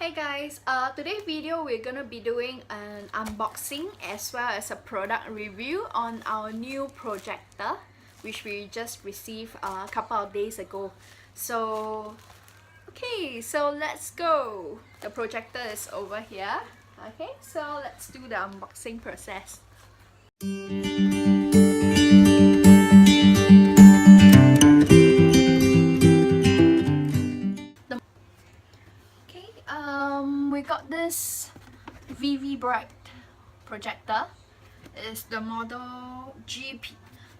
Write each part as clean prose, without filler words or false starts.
Hey guys, today's video we're gonna be doing an unboxing as well as a product review on our new projector, which we just received a couple of days ago. So let's go. The projector is over here. Okay, so let's do the unboxing process. We got this ViviBright projector. It's the model GP.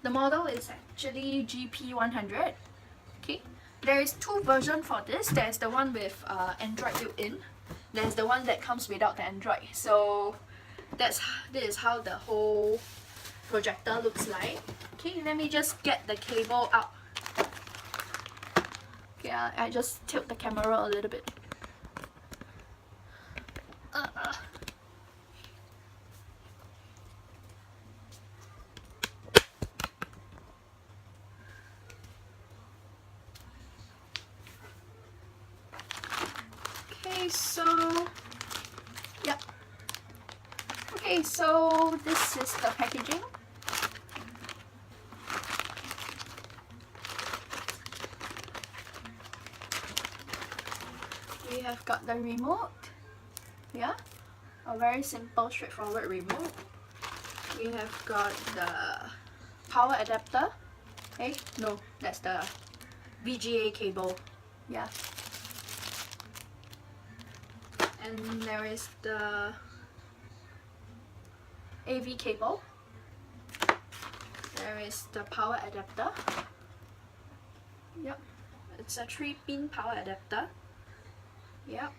The model is actually GP100. Okay, there is two versions for this. There's the one with Android built-in. There's the one that comes without the Android. So this is how the whole projector looks like. Okay, let me just get the cable out. Okay, I just tilt the camera a little bit. So this is the packaging. We have got the remote. Yeah, a very simple, straightforward remote. We have got the power adapter. Hey, no, that's the VGA cable. Yeah. And there is the AV cable. There is the power adapter. Yep, it's a 3-pin power adapter. Yep.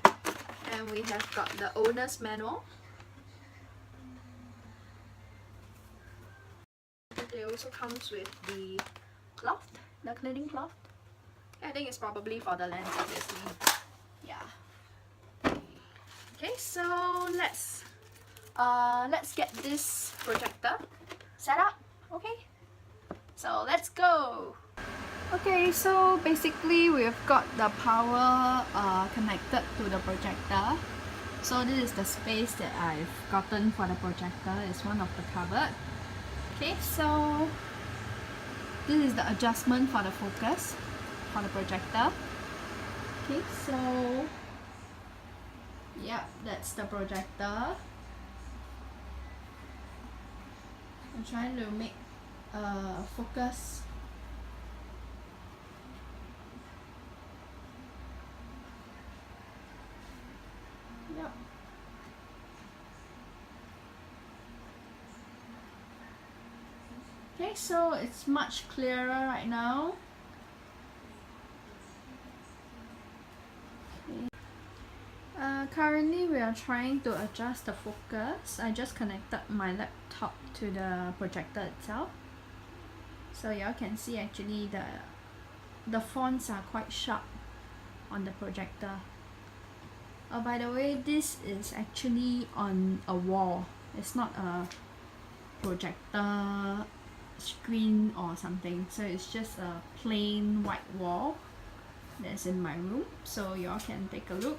And we have got the owner's manual. It also comes with the cloth, the cleaning cloth. I think it's probably for the lens, obviously. Yeah. Okay, so let's get this projector set up. Okay, so let's go. Okay, so basically we've got the power connected to the projector. So this is the space that I've gotten for the projector. It's one of the cupboard. Okay, so this is the adjustment for the focus for the projector. Okay, so yeah, that's the projector. I'm trying to make focus. Yep. Okay, so it's much clearer right now. Currently we are trying to adjust the focus. I just connected my laptop to the projector itself. So y'all can see actually the fonts are quite sharp on the projector. Oh, by the way, this is actually on a wall. It's not a projector screen or something. So it's just a plain white wall that's in my room. So y'all can take a look.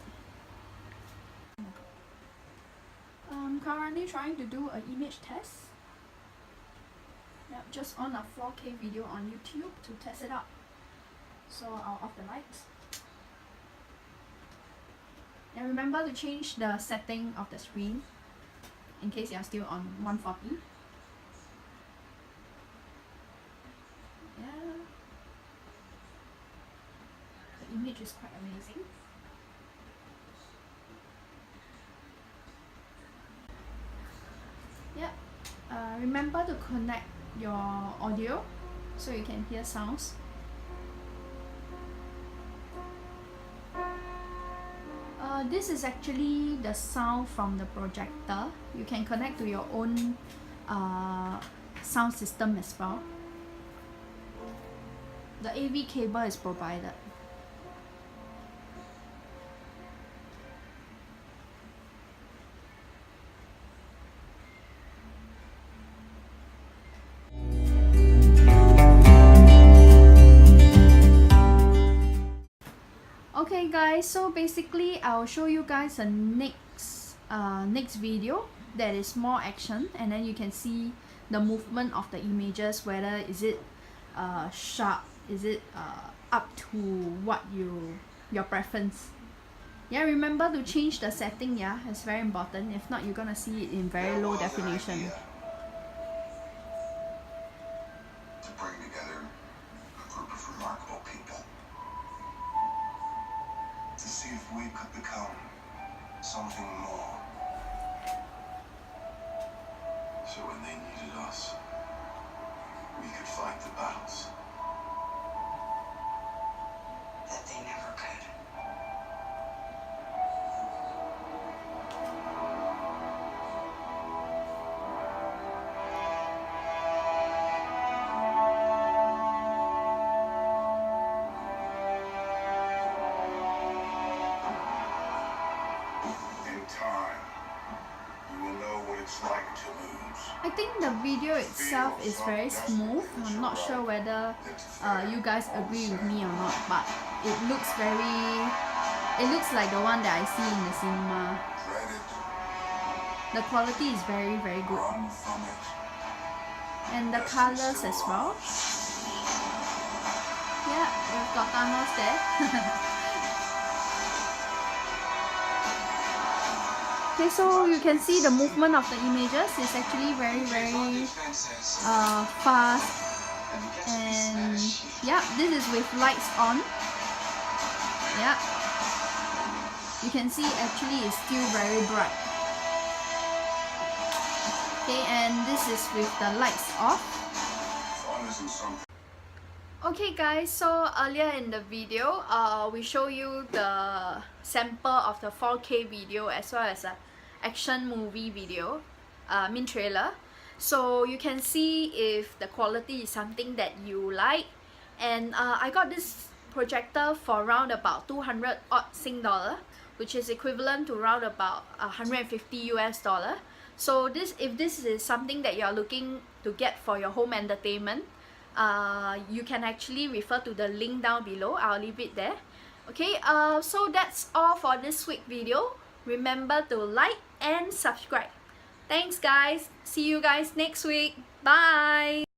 I'm currently trying to do an image test. Yep, just on a 4K video on YouTube to test it out. So I'll off the lights. And remember to change the setting of the screen in case you are still on 140. Yeah. The image is quite amazing. Yep. Remember to connect your audio so you can hear sounds. This is actually the sound from the projector. You can connect to your own sound system as well. The AV cable is provided. Okay guys, guys, so basically I'll show you guys a next video that is more action, and then you can see the movement of the images, whether is it sharp, is it up to what your preference. Yeah, remember to change the setting, yeah, it's very important. If not, you're gonna see it in very low definition. To bring together a group of remarkable people. To see if we could become something more. So when they needed us, we could fight the battles that they never could. In time, you will know what it's like to lose. I think the video itself is very smooth. I'm not sure whether you guys agree with me or not, but it looks like the one that I see in the cinema. The quality is very good, and the colors as well. Yeah, we've got Thanos there. Okay, so you can see the movement of the images is actually very fast, and yeah, this is with lights on. Yeah, you can see actually it's still very bright. Okay, and this is with the lights off. Okay guys, so earlier in the video, we show you the sample of the 4K video as well as a action movie video, trailer. So you can see if the quality is something that you like. And I got this projector for around about 200 odd Sing dollar, which is equivalent to around about 150 US dollar. So if this is something that you're looking to get for your home entertainment, you can actually refer to the link down below. I'll leave it there. Okay, so that's all for this week video. Remember to like and subscribe. Thanks guys. See you guys next week. Bye.